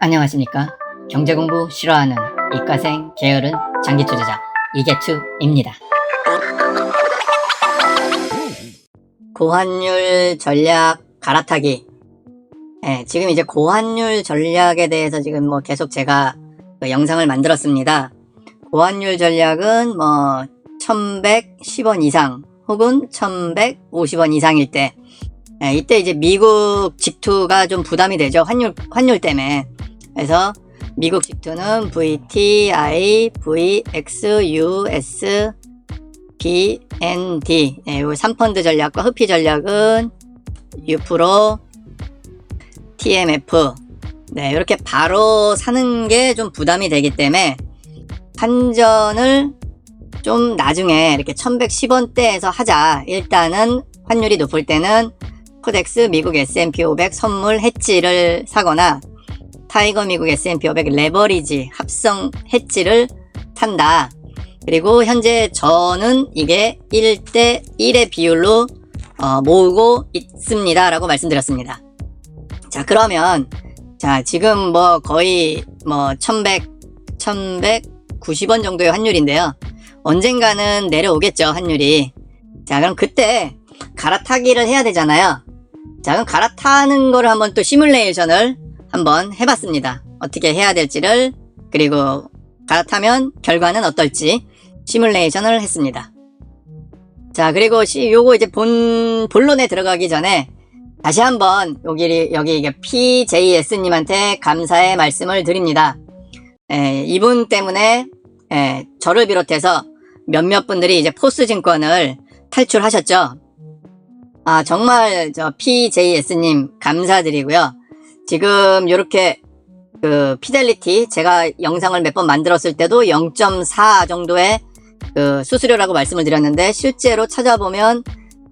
안녕하십니까. 경제공부 싫어하는 이과생 게으른 장기투자자 이계투입니다. 고환율 전략 갈아타기. 지금 이제 고환율 전략에 대해서 지금 뭐 계속 제가 그 영상을 만들었습니다. 고환율 전략은 뭐 1110원 이상 혹은 1150원 이상일 때, 이때 이제 미국 직투가 좀 부담이 되죠. 환율 때문에. 그래서 미국 직투는 VTI, VXUS, BND, 요 3펀드 전략과 흡피 전략은 U-Pro, TMF, 이렇게 바로 사는 게 좀 부담이 되기 때문에 환전을 좀 나중에 이렇게 1110원대에서 하자. 일단은 환율이 높을 때는 코덱스 미국 S&P 500 선물 해지를 사거나 타이거 미국 S&P 500 레버리지 합성 해지를 산다. 그리고 현재 저는 이게 1대1의 비율로 모으고 있습니다 라고 말씀드렸습니다. 자, 그러면 지금 뭐 거의 뭐 1190원 정도의 환율인데요. 언젠가는 내려오겠죠, 환율이. 자, 그럼 그때 갈아타기를 해야 되잖아요. 자, 그럼 갈아타는 거를 한번 또 시뮬레이션을 한번 해봤습니다. 어떻게 해야 될지를, 그리고 갈아타면 결과는 어떨지 시뮬레이션을 했습니다. 자, 그리고 요거 이제 본론에 들어가기 전에 다시 한번 여기 이게 PJS님한테 감사의 말씀을 드립니다. 이분 때문에 저를 비롯해서 몇몇 분들이 이제 포스증권을 탈출하셨죠. 아, 정말 저 PJS님 감사드리고요. 지금 요렇게 그 피델리티, 제가 영상을 몇 번 만들었을 때도 0.4 정도의 그 수수료라고 말씀을 드렸는데 실제로 찾아보면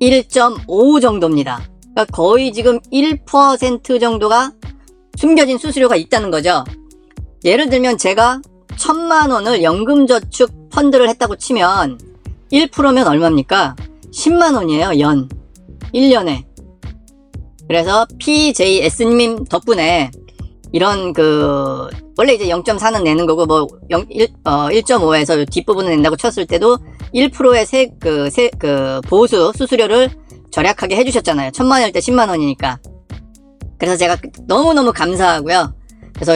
1.5 정도입니다. 그러니까 거의 지금 1% 정도가 숨겨진 수수료가 있다는 거죠. 예를 들면 제가 1000만원을 연금저축 펀드를 했다고 치면 1%면 얼마입니까? 10만원이에요, 연. 1년에. 그래서 PJS님 덕분에 이런 원래 이제 0.4는 내는 거고, 뭐, 1.5에서 뒷부분을 낸다고 쳤을 때도 1%의 보수, 수수료를 절약하게 해주셨잖아요. 1000만원일 때 10만원이니까. 그래서 제가 너무너무 감사하고요. 그래서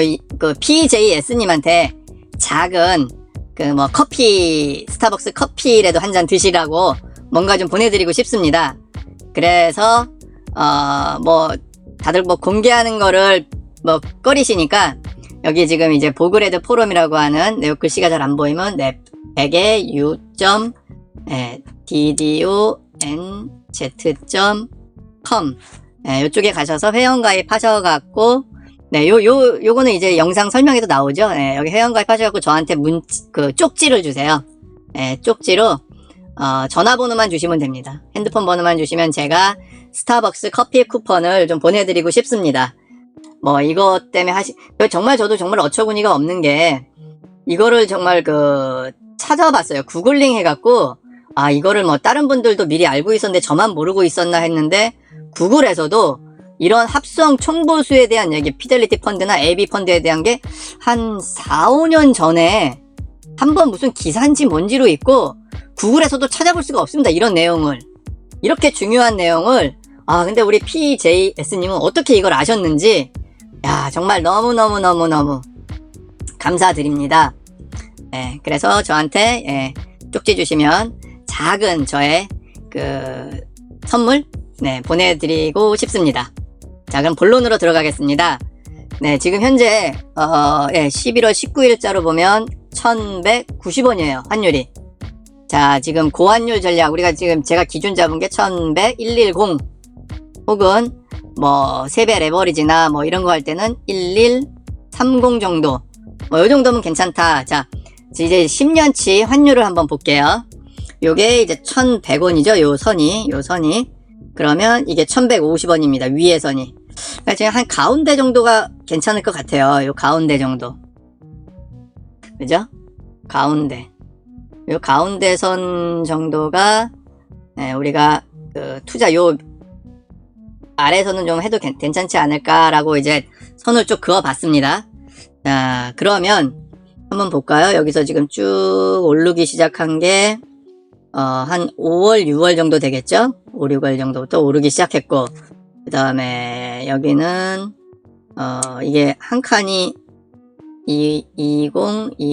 PJS님한테 작은, 스타벅스 커피라도 한 잔 드시라고 뭔가 좀 보내드리고 싶습니다. 그래서, 다들 공개하는 거를 꺼리시니까, 여기 지금 이제 보그레드 포럼이라고 하는, 요 글씨가 잘 안 보이면, 백에 u.donz.com, 요쪽에 가셔서 회원가입 하셔갖고, 요거는 이제 영상 설명에도 나오죠. 여기 회원가입 하셔갖고 저한테 쪽지를 주세요. 쪽지로, 전화번호만 주시면 됩니다. 핸드폰 번호만 주시면 제가 스타벅스 커피 쿠폰을 좀 보내드리고 싶습니다. 이것 때문에 정말 저도 정말 어처구니가 없는 게, 이거를 정말 찾아봤어요. 구글링 해갖고, 이거를 다른 분들도 미리 알고 있었는데 저만 모르고 있었나 했는데, 구글에서도 이런 합성 총보수에 대한 얘기, 피델리티 펀드나 AB 펀드에 대한 게 한 4, 5년 전에 한번 무슨 기사인지 뭔지로 있고, 구글에서도 찾아볼 수가 없습니다. 이런 내용을. 이렇게 중요한 내용을, 근데 우리 PJS님은 어떻게 이걸 아셨는지, 정말 너무너무 감사드립니다. 그래서 저한테, 쪽지 주시면 작은 저의 선물, 보내드리고 싶습니다. 자, 그럼 본론으로 들어가겠습니다. 지금 현재, 11월 19일자로 보면 1190원이에요, 환율이. 자, 지금 고환율 전략, 우리가 지금 제가 기준 잡은 게 110, 혹은 세배 레버리지나 이런 거 할 때는 1130 정도. 요 정도면 괜찮다. 자, 이제 10년치 환율을 한번 볼게요. 요게 이제 1100원이죠. 요 선이. 그러면 이게 1150원입니다. 위에 선이. 그러니까 지금 한 가운데 정도가 괜찮을 것 같아요. 요 가운데 정도. 그죠? 가운데. 요 가운데 선 정도가, 우리가 투자 아래에서는 좀 해도 괜찮지 않을까라고 이제 선을 쭉 그어봤습니다. 자, 그러면 한번 볼까요? 여기서 지금 쭉 오르기 시작한 게 한 5월, 6월 정도 되겠죠? 5, 6월 정도부터 오르기 시작했고, 그 다음에 여기는 이게 한 칸이 20,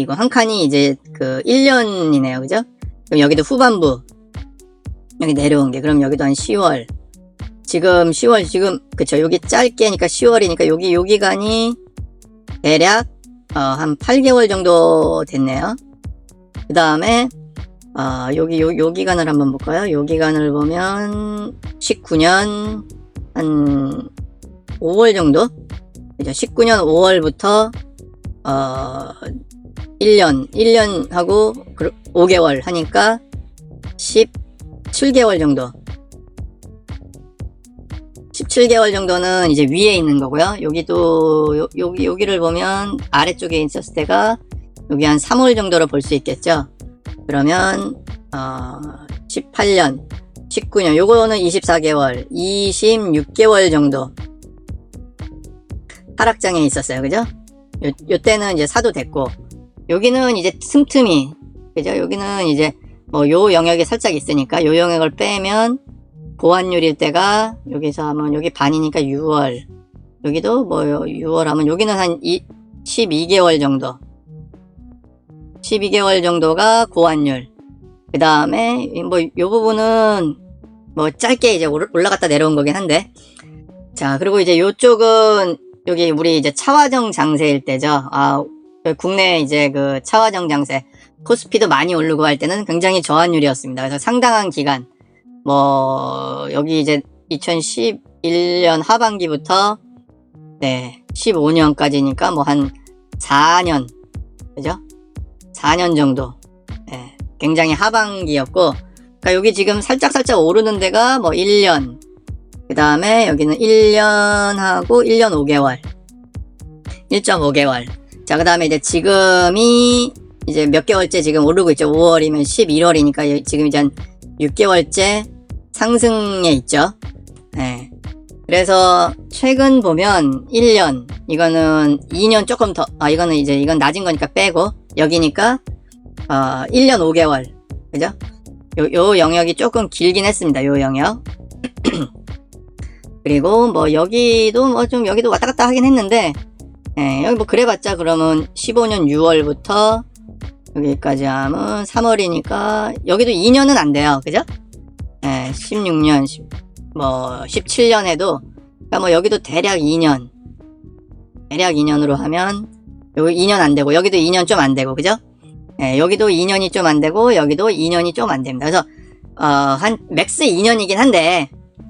한 칸이 이제 그 1년이네요. 그죠? 그럼 여기도 후반부 여기 내려온 게, 그럼 여기도 한 10월, 지금 10월, 지금 그쵸, 여기 짧게니까 10월이니까 여기 요 기간이 대략 한 8개월 정도 됐네요. 그 다음에 여기 요 기간을 한번 볼까요? 요 기간을 보면 19년 한 5월 정도? 그죠? 19년 5월부터 1년 하고 5개월 하니까 17개월 정도. 17개월 정도는 이제 위에 있는 거고요. 여기도 여기를 보면 아래쪽에 있었을 때가 여기 한 3월 정도로 볼 수 있겠죠. 그러면 18년, 19년, 요거는 24개월, 26개월 정도 하락장에 있었어요. 그죠? 요 때는 이제 사도 됐고, 여기는 이제 틈틈이, 그죠? 여기는 이제 뭐 요 영역이 살짝 있으니까 요 영역을 빼면 고환율일 때가 여기서 하면 여기 반이니까 6월, 여기도 뭐 6월 하면 여기는 한 12개월 정도, 12개월 정도가 고환율. 그 다음에 뭐 요 부분은 뭐 짧게 이제 올라갔다 내려온 거긴 한데, 자, 그리고 이제 요쪽은 여기 우리 이제 차화정 장세일 때죠. 국내 이제 그 차화정 장세, 코스피도 많이 오르고 할 때는 굉장히 저환율이었습니다. 그래서 상당한 기간, 뭐 여기 이제 2011년 하반기부터 15년까지니까 뭐 한 4년, 그죠? 4년 정도. 굉장히 하반기였고, 그러니까 여기 지금 살짝 오르는 데가 뭐 1년, 그 다음에 여기는 1년하고 1년 5개월, 1.5개월. 자, 그 다음에 이제 지금이 이제 몇 개월째 지금 오르고 있죠. 5월이면 11월이니까 지금 이제 한 6개월째 상승에 있죠. 그래서 최근 보면 1년, 이거는 2년 조금 더, 이건 낮은 거니까 빼고, 여기니까 1년 5개월. 그죠? 요 영역이 조금 길긴 했습니다. 요 영역. 그리고 뭐 여기도 뭐 좀 여기도 왔다 갔다 하긴 했는데, 여기 뭐 그래봤자 그러면 15년 6월부터 여기까지 하면 3월이니까 여기도 2년은 안 돼요. 그죠? 16년, 17년에도, 그러니까 뭐 여기도 대략 2년. 대략 2년으로 하면, 여기 2년 안 되고, 여기도 2년 좀 안 되고, 그죠? 여기도 2년이 좀 안 되고, 여기도 2년이 좀 안 됩니다. 그래서, 한, 맥스 2년이긴 한데,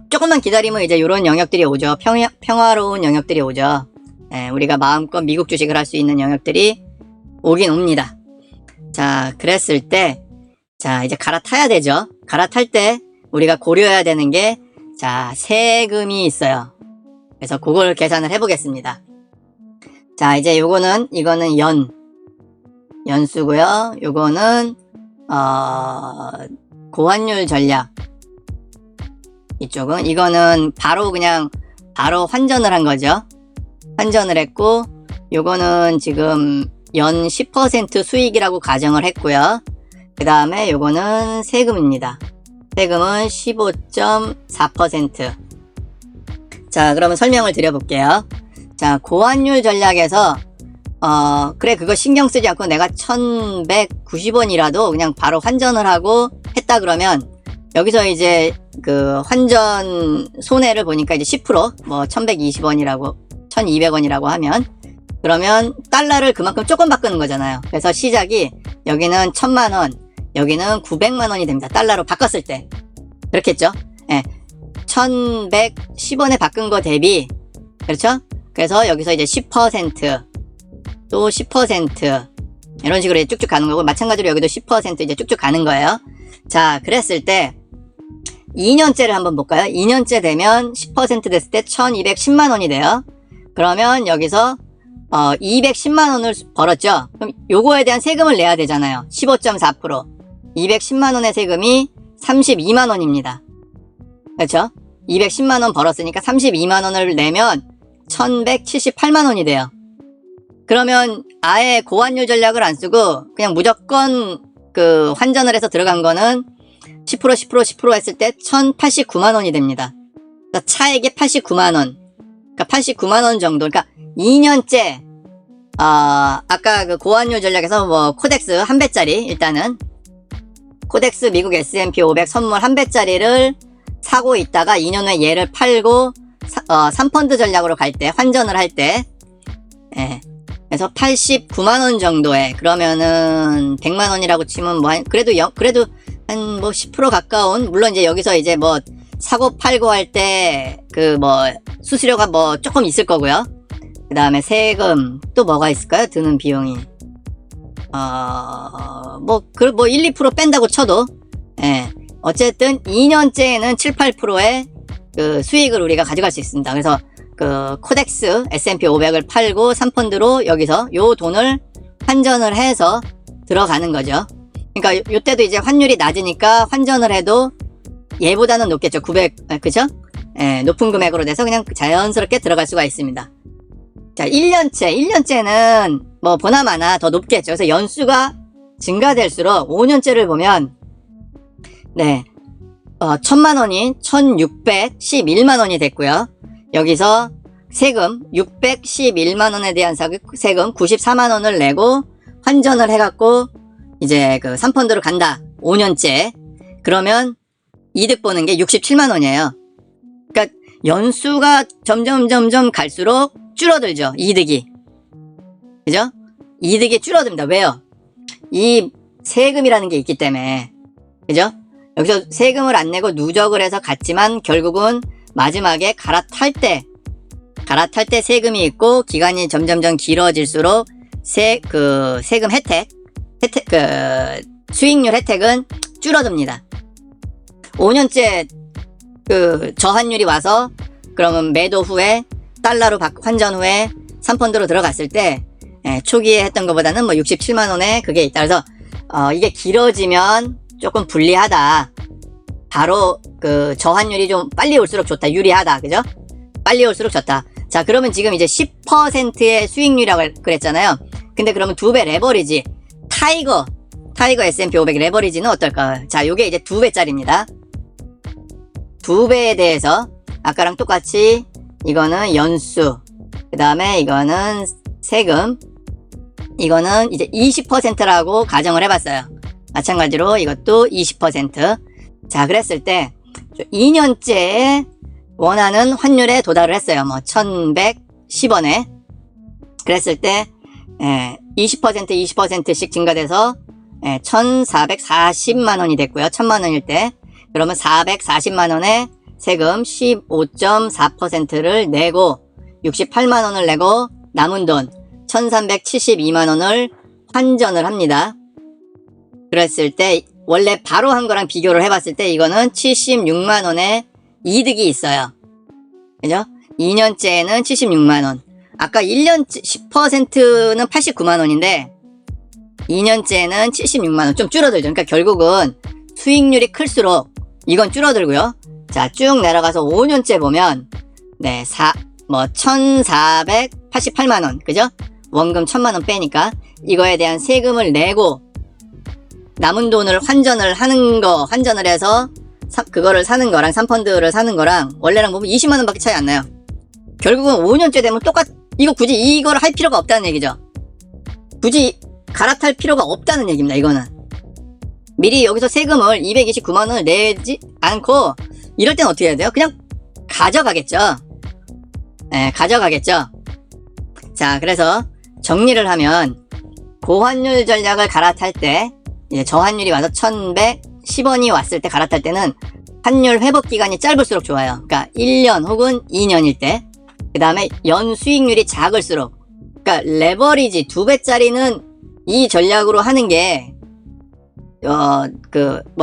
조금만 기다리면 이제 요런 영역들이 오죠. 평화로운 영역들이 오죠. 우리가 마음껏 미국 주식을 할 수 있는 영역들이 오긴 옵니다. 자, 그랬을 때, 자, 이제 갈아타야 되죠. 갈아탈 때, 우리가 고려해야 되는 게, 자, 세금이 있어요. 그래서 그걸 계산을 해보겠습니다. 자, 이제 이거는 연수고요. 요거는 고환율 전략. 이거는 바로 환전을 한 거죠. 환전을 했고, 요거는 지금 연 10% 수익이라고 가정을 했고요. 그 다음에 요거는 세금입니다. 세금은 15.4%. 자, 그러면 설명을 드려볼게요. 자, 고환율 전략에서 그래, 그거 신경 쓰지 않고 내가 1190원이라도 그냥 바로 환전을 하고 했다 그러면, 여기서 이제 그 환전 손해를 보니까 이제 10%, 뭐 1120원이라고 1200원이라고 하면, 그러면 달러를 그만큼 조금 바꾸는 거잖아요. 그래서 시작이 여기는 1000만원, 여기는 900만원이 됩니다. 달러로 바꿨을 때. 그렇겠죠? 1110원에 바꾼 거 대비, 그렇죠? 그래서 여기서 이제 10%, 또 10%, 이런 식으로 쭉쭉 가는 거고, 마찬가지로 여기도 10% 이제 쭉쭉 가는 거예요. 자, 그랬을 때, 2년째를 한번 볼까요? 2년째 되면 10% 됐을 때 1210만원이 돼요. 그러면 여기서 210만원을 벌었죠? 그럼 요거에 대한 세금을 내야 되잖아요. 15.4%. 210만원의 세금이 32만원입니다. 그렇죠? 210만원 벌었으니까 32만원을 내면 1178만원이 돼요. 그러면 아예 고환율 전략을 안 쓰고 그냥 무조건 그 환전을 해서 들어간 거는 10% 했을 때 1089만원이 됩니다. 그러니까 차액이 89만원. 그러니까 89만원 정도. 그러니까 2년째, 아까 그 고환율 전략에서 뭐 코덱스 한 배짜리, 일단은 코덱스 미국 S&P 500 선물 한 배짜리를 사고 있다가 2년 후에 얘를 팔고 3펀드 전략으로 갈 때, 환전을 할 때, 예. 그래서 89만원 정도에, 그러면은 100만원이라고 치면 뭐 그래도 한 뭐 10% 가까운, 물론 이제 여기서 이제 뭐 사고 팔고 할 때 그 뭐 수수료가 뭐 조금 있을 거고요. 그 다음에 세금 또 뭐가 있을까요? 드는 비용이 뭐 1, 2% 뺀다고 쳐도, 예. 어쨌든 2년째에는 7, 8%의 그 수익을 우리가 가져갈 수 있습니다. 그래서 그 코덱스 S&P 500을 팔고 3펀드로 여기서 요 돈을 환전을 해서 들어가는 거죠. 그러니까 요때도 이제 환율이 낮으니까 환전을 해도 얘보다는 높겠죠. 900, 그죠? 예, 높은 금액으로 돼서 그냥 자연스럽게 들어갈 수가 있습니다. 자, 1년째는 뭐 보나마나 더 높겠죠. 그래서 연수가 증가될수록 5년째를 보면, 네, 1000만원이 1611만원이 됐고요. 여기서 세금 611만원에 대한 세금 94만원을 내고 환전을 해갖고 이제 그 3펀드로 간다. 5년째. 그러면 이득 보는 게 67만원이에요. 그러니까 연수가 점점 갈수록 줄어들죠. 이득이. 그죠? 이득이 줄어듭니다. 왜요? 이 세금이라는 게 있기 때문에. 그죠? 여기서 세금을 안 내고 누적을 해서 갔지만 결국은 마지막에 갈아탈 때 세금이 있고 기간이 점점 길어질수록 세금 수익률 혜택은 줄어듭니다. 5년째 그 저환율이 와서 그러면 매도 후에 달러로 환전 후에 3펀드로 들어갔을 때, 초기에 했던 것보다는 뭐 67만원에 그게 있다. 그래서 이게 길어지면 조금 불리하다. 바로 그 저환율이 좀 빨리 올수록 좋다. 유리하다. 그죠? 빨리 올수록 좋다. 자, 그러면 지금 이제 10%의 수익률이라고 그랬잖아요. 근데 그러면 2배 레버리지. 타이거 S&P 500 레버리지는 어떨까? 자, 요게 이제 2배짜리입니다. 2배에 대해서 아까랑 똑같이 이거는 연수, 그 다음에 이거는 세금, 이거는 이제 20%라고 가정을 해봤어요. 마찬가지로 이것도 20%. 자, 그랬을 때 2년째에 원하는 환율에 도달을 했어요. 뭐 1110원에. 그랬을 때 20%씩 증가돼서 1440만원이 됐고요. 1000만원일 때. 그러면 440만원에 세금 15.4%를 내고 68만원을 내고 남은 돈 1372만원을 환전을 합니다. 그랬을 때 원래 바로 한 거랑 비교를 해봤을 때 이거는 76만원의 이득이 있어요. 그죠? 2년째에는 76만원. 아까 1년째 10%는 89만원인데 2년째는 76만원. 좀 줄어들죠. 그러니까 결국은 수익률이 클수록 이건 줄어들고요. 자, 쭉 내려가서 5년째 보면 1488만원. 그죠? 원금 1000만원 빼니까 이거에 대한 세금을 내고 남은 돈을 환전을 해서 그거를 사는 거랑 3펀드를 사는 거랑 원래랑 보면 20만원 밖에 차이 안 나요. 결국은 5년째 되면 이거 굳이 이걸 할 필요가 없다는 얘기죠. 굳이 갈아탈 필요가 없다는 얘기입니다. 이거는 미리 여기서 세금을 229만원을 내지 않고 이럴 땐 어떻게 해야 돼요? 그냥 가져가겠죠. 가져가겠죠. 자, 그래서 정리를 하면 고환율 전략을 갈아탈 때 이제 저환율이 와서 1110원이 왔을 때 갈아탈 때는 환율 회복 기간이 짧을수록 좋아요. 그러니까 1년 혹은 2년일 때. 그 다음에 연 수익률이 작을수록, 그러니까 레버리지 2배짜리는 이 전략으로 하는 게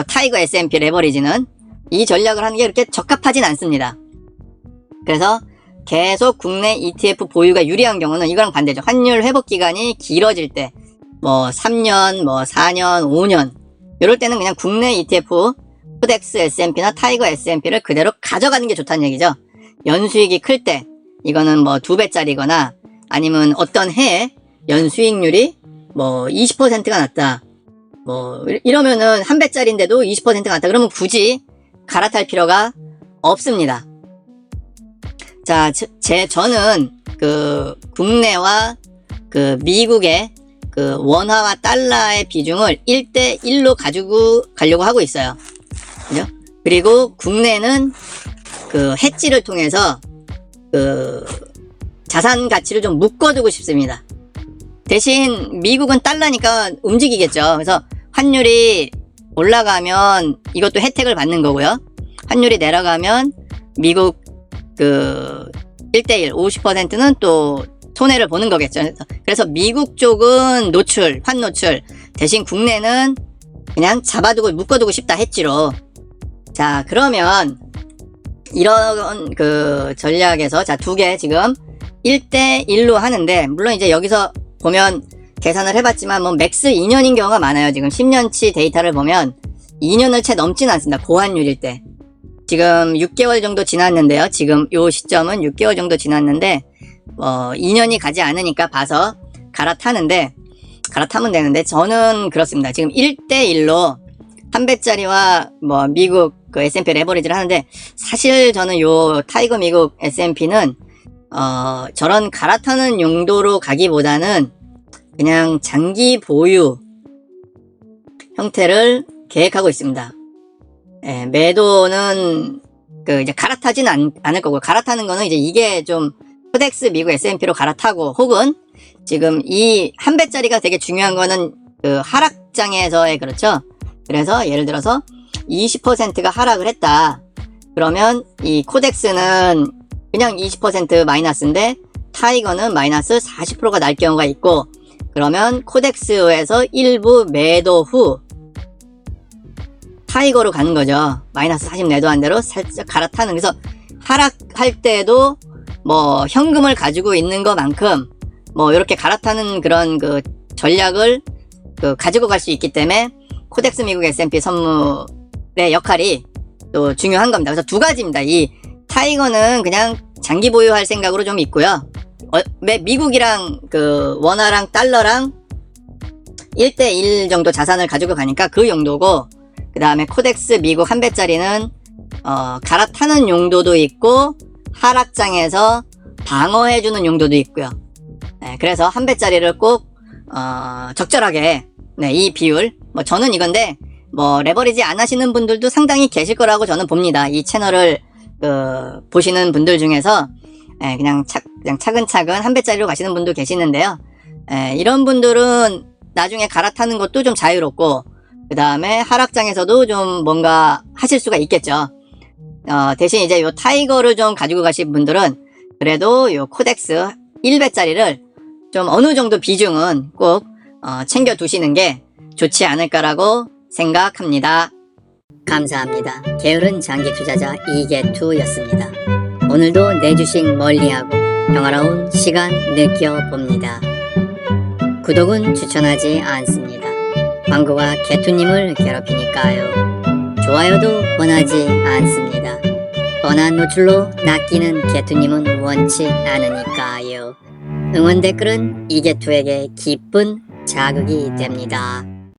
타이거 S&P 레버리지는 이 전략을 하는 게 그렇게 적합하진 않습니다. 그래서 계속 국내 ETF 보유가 유리한 경우는 이거랑 반대죠. 환율 회복 기간이 길어질 때, 뭐 3년, 뭐 4년, 5년 이럴 때는 그냥 국내 ETF 코덱스 S&P나 타이거 S&P를 그대로 가져가는 게 좋다는 얘기죠. 연수익이 클 때, 이거는 뭐 2배짜리거나 아니면 어떤 해에 연수익률이 뭐 20%가 났다. 뭐 이러면은 1배짜리인데도 20%가 났다. 그러면 굳이 갈아탈 필요가 없습니다. 자, 저는 그 국내와 그 미국의 그 원화와 달러의 비중을 1대1로 가지고 가려고 하고 있어요. 그죠? 그리고 국내는 그 해지를 통해서 그 자산 가치를 좀 묶어두고 싶습니다. 대신 미국은 달러니까 움직이겠죠. 그래서 환율이 올라가면 이것도 혜택을 받는 거고요. 환율이 내려가면 미국 그 1대1 50%는 또 손해를 보는 거겠죠. 그래서 미국 쪽은 노출, 환 노출, 대신 국내는 그냥 잡아두고 묶어두고 싶다 했지로. 자, 그러면 이런 그 전략에서 자, 2개 지금 1대1로 하는데, 물론 이제 여기서 보면 계산을 해봤지만 뭐 맥스 2년인 경우가 많아요. 지금 10년치 데이터를 보면 2년을 채 넘지는 않습니다. 고환율일 때. 지금 6개월 정도 지났는데요. 지금 요 시점은 6개월 정도 지났는데 2년이 가지 않으니까 봐서 갈아타면 되는데, 저는 그렇습니다. 지금 1대1로 1배짜리와 뭐 미국 그 S&P 레버리지를 하는데, 사실 저는 요 타이거 미국 S&P는 저런 갈아타는 용도로 가기보다는 그냥 장기 보유 형태를 계획하고 있습니다. 예, 매도는 그 이제 갈아타진 않을 거고, 갈아타는 거는 이제 이게 좀 코덱스 미국 S&P로 갈아타고, 혹은 지금 이 1배짜리가 되게 중요한 거는 그 하락장에서의, 그렇죠. 그래서 예를 들어서 20%가 하락을 했다. 그러면 이 코덱스는 그냥 20% 마이너스인데 타이거는 마이너스 40%가 날 경우가 있고, 그러면 코덱스에서 일부 매도 후 타이거로 가는 거죠. 마이너스 40 내도한 대로 살짝 갈아타는. 그래서 하락할 때도 뭐 현금을 가지고 있는 것만큼 뭐 이렇게 갈아타는 그런 그 전략을 그 가지고 갈 수 있기 때문에 코덱스 미국 S&P 선물의 역할이 또 중요한 겁니다. 그래서 2가지입니다. 이 타이거는 그냥 장기 보유할 생각으로 좀 있고요. 미국이랑 그 원화랑 달러랑 1대1 정도 자산을 가지고 가니까 그 용도고, 그 다음에 코덱스 미국 1배짜리는 갈아타는 용도도 있고 하락장에서 방어해주는 용도도 있고요. 네, 그래서 1배짜리를 꼭 적절하게, 네, 이 비율, 뭐 저는 이건데 뭐 레버리지 안 하시는 분들도 상당히 계실 거라고 저는 봅니다. 이 채널을 보시는 분들 중에서 그냥 차근차근 1배짜리로 가시는 분도 계시는데요. 이런 분들은 나중에 갈아타는 것도 좀 자유롭고, 그 다음에 하락장에서도 좀 뭔가 하실 수가 있겠죠. 대신 이제 요 타이거를 좀 가지고 가실 분들은 그래도 요 코덱스 1배짜리를 좀 어느 정도 비중은 꼭 챙겨 두시는 게 좋지 않을까라고 생각합니다. 감사합니다. 게으른 장기 투자자 이게투였습니다. 오늘도 내 주식 멀리하고 평화로운 시간 느껴봅니다. 구독은 추천하지 않습니다. 광고가 개투님을 괴롭히니까요. 좋아요도 원하지 않습니다. 뻔한 노출로 낚이는 개투님은 원치 않으니까요. 응원 댓글은 이개투에게 기쁜 자극이 됩니다.